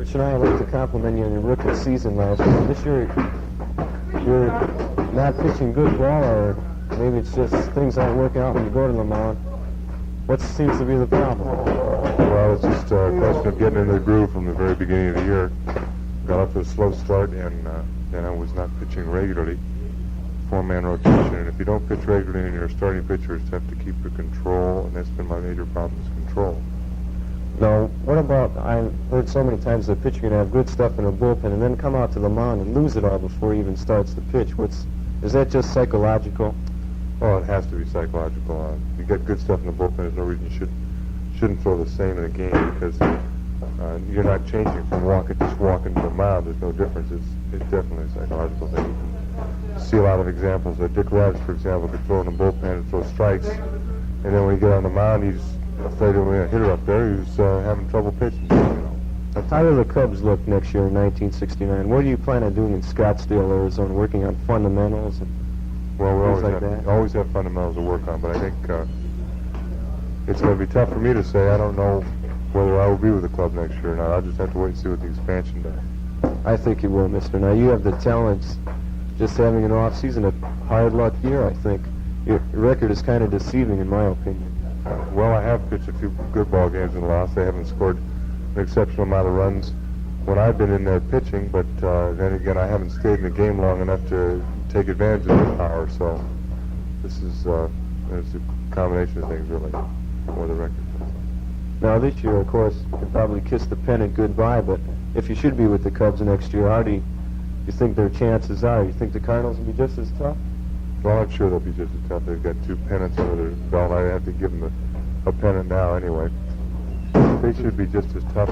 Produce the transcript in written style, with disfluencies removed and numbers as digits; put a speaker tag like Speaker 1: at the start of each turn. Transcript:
Speaker 1: Rich and I'd like to compliment you on your rookie season last year. This year, you're not pitching good ball, or maybe it's just things aren't working out when you go to the mound. What seems to be the problem?
Speaker 2: Well, it's just a question of getting into the groove from the very beginning of the year. Got off to a slow start, and then I was not pitching regularly. Four-man rotation, and if you don't pitch regularly and you're a starting pitcher, it's tough to keep your control, and that's been my major problem, is control.
Speaker 1: Now, what about, I've heard so many times that a pitcher can have good stuff in a bullpen and then come out to the mound and lose it all before he even starts the pitch. Is that just psychological?
Speaker 2: Well, it has to be psychological. You get good stuff in the bullpen, there's no reason you shouldn't throw the same in a game, because you're not changing from just walking to the mound. There's no difference. It's definitely a psychological thing. You can see a lot of examples. Dick Ravitch, for example, could throw in the bullpen and throw strikes, and then when you get on the mound, he's afraid of a hitter up there who's having trouble pitching.
Speaker 1: Now, how do the Cubs look next year in 1969? What do you plan on doing in Scottsdale, Arizona, working on fundamentals and
Speaker 2: well, we
Speaker 1: things
Speaker 2: always have fundamentals to work on, but I think it's going to be tough for me to say. I don't know whether I will be with the club next year or not. I'll just have to wait and see what the expansion does.
Speaker 1: I think you will, mister. Now, you have the talents. Just having an off-season, a hard luck year, I think. Your record is kind of deceiving, in my opinion.
Speaker 2: Well, I have pitched a few good ball games and lost. They haven't scored an exceptional amount of runs when I've been in there pitching, but then again, I haven't stayed in the game long enough to take advantage of their power, so this is it's a combination of things, really, for the record.
Speaker 1: Now, this year, of course, you can probably kiss the pennant goodbye, but if you should be with the Cubs next year, how do you think their chances are? You think the Cardinals will be just as tough?
Speaker 2: Well, I'm sure they'll be just as tough. They've got 2 pennants under their belt. I have to give them a pennant now anyway. They should be just as tough.